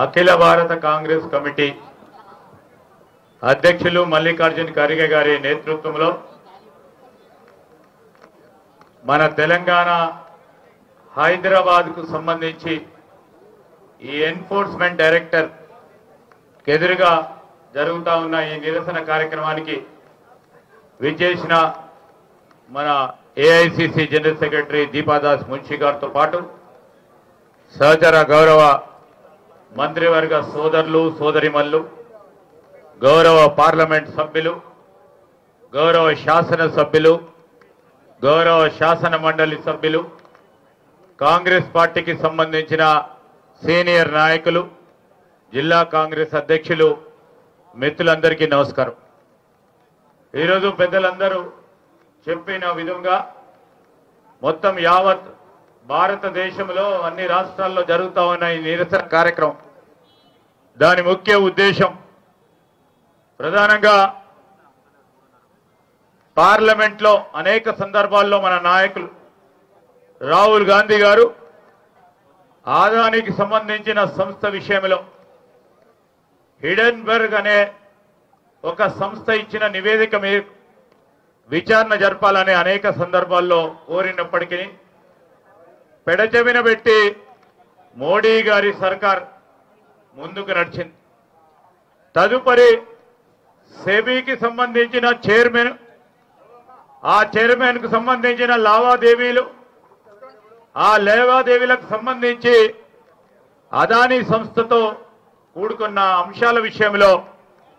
అఖిల భారత కాంగ్రెస్ కమిటీ అధ్యక్షులు మల్లికార్జున ఖర్గే గారి నేతృత్వంలో మన తెలంగాణ హైదరాబాద్ కు సంబంధించి ఈ ఎన్ఫోర్స్మెంట్ డైరెక్టర్ ఎదురుగా జరుగుతా ఉన్న ఈ నిరసన కార్యక్రమానికి విచ్చేసిన మన AICC general secretary Deepa Das Munshi గారితో పాటు సహచర గౌరవ మంత్రివర్గ సోదరులు సోదరిమల్లు, గౌరవ పార్లమెంట్ సభ్యులు, గౌరవ శాసన సభ్యులు, గౌరవ శాసన మండలి సభ్యులు, కాంగ్రెస్ పార్టీకి సంబంధించిన సీనియర్ నాయకులు, జిల్లా కాంగ్రెస్ అధ్యక్షులు, మిత్రులందరికీ నమస్కారం. ఈరోజు పెద్దలందరూ చెప్పిన విధంగా మొత్తం యావత్ భారతదేశంలో అన్ని రాష్ట్రాల్లో జరుగుతూ ఉన్న ఈ నిరసన కార్యక్రమం దాని ముఖ్య ఉద్దేశం ప్రధానంగా పార్లమెంట్లో అనేక సందర్భాల్లో మన నాయకులు రాహుల్ గాంధీ గారు ఆదానికి సంబంధించిన సంస్థ విషయంలో హిడెన్బర్గ్ అనే ఒక సంస్థ ఇచ్చిన నివేదిక మీద విచారణ జరపాలని అనేక సందర్భాల్లో కోరినప్పటికీ పెడచెవిన పెట్టి మోడీ గారి సర్కార్ ముందుకు నడిచింది. తదుపరి సెబీకి సంబంధించిన చైర్మన్, ఆ చైర్మన్ కు సంబంధించిన లావాదేవీలు, ఆ లావాదేవీలకు సంబంధించి అదానీ సంస్థతో కూడుకున్న అంశాల విషయంలో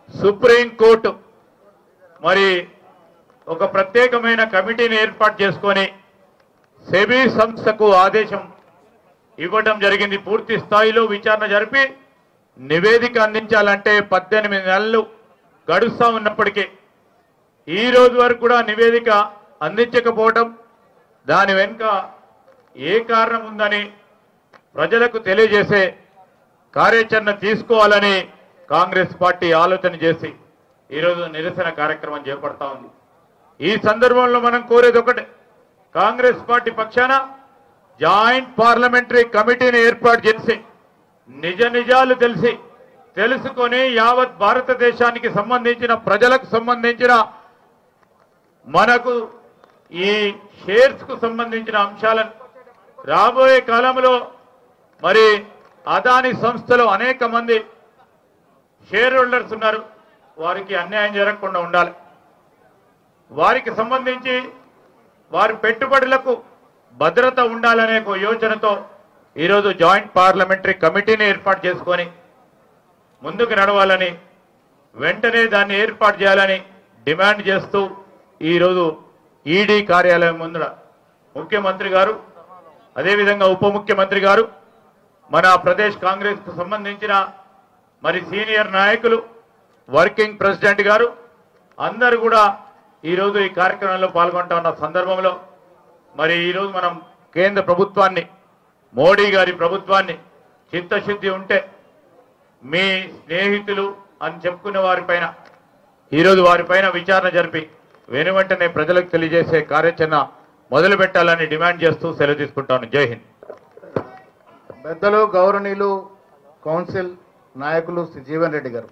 సుప్రీంకోర్టు మరి ఒక ప్రత్యేకమైన కమిటీని ఏర్పాటు చేసుకొని సెబీ సంస్థకు ఆదేశం ఇవ్వడం జరిగింది. పూర్తి స్థాయిలో విచారణ జరిపి నివేదిక అందించాలంటే 18 నెలలు గడుస్తూ ఉన్నప్పటికీ ఈ రోజు వరకు కూడా నివేదిక అందించకపోవడం, దాని వెనుక ఏ కారణం ఉందని ప్రజలకు తెలియజేసే కార్యాచరణ తీసుకోవాలని కాంగ్రెస్ పార్టీ ఆలోచన చేసి ఈరోజు నిరసన కార్యక్రమం చేపడతా ఉంది. ఈ సందర్భంలో మనం కోరేది ఒకటే, కాంగ్రెస్ పార్టీ పక్షాన జాయింట్ పార్లమెంటరీ కమిటీని ఏర్పాటు చేసి నిజ నిజాలు తెలుసుకొని యావత్ భారతదేశానికి సంబంధించిన ప్రజలకు సంబంధించిన మనకు ఈ షేర్స్ కు సంబంధించిన అంశాలను రాబోయే కాలంలో మరి అదానీ సంస్థలో అనేక మంది షేర్ హోల్డర్స్ ఉన్నారు, వారికి అన్యాయం జరగకుండా ఉండాలి. వారికి సంబంధించి వారి పెట్టుబడులకు భద్రత ఉండాలనే ఒక యోచనతో ఈరోజు జాయింట్ పార్లమెంటరీ కమిటీని ఏర్పాటు చేసుకొని ముందుకు నడవాలని, వెంటనే దాన్ని ఏర్పాటు చేయాలని డిమాండ్ చేస్తూ ఈరోజు ఈడీ కార్యాలయం ముందర ముఖ్యమంత్రి గారు, అదేవిధంగా ఉప ముఖ్యమంత్రి గారు, మన ప్రదేశ్ కాంగ్రెస్ కు సంబంధించిన మరి సీనియర్ నాయకులు, వర్కింగ్ ప్రెసిడెంట్ గారు అందరూ కూడా ఈరోజు ఈ కార్యక్రమంలో పాల్గొంటా ఉన్న సందర్భంలో మరి ఈరోజు మనం కేంద్ర ప్రభుత్వాన్ని, మోడీ గారి ప్రభుత్వాన్ని చిత్తశుద్ధి ఉంటే మీ స్నేహితులు అని చెప్పుకునే వారిపైన ఈరోజు వారిపైన విచారణ జరిపి వెనువెంటనే ప్రజలకు తెలియజేసే కార్యాచరణ మొదలు పెట్టాలని డిమాండ్ చేస్తూ సెలవు తీసుకుంటాను. జై హింద్. పెద్దలు గౌరవనీయులు కౌన్సిల్ నాయకులు శ్రీ జీవన్ రెడ్డి గారు.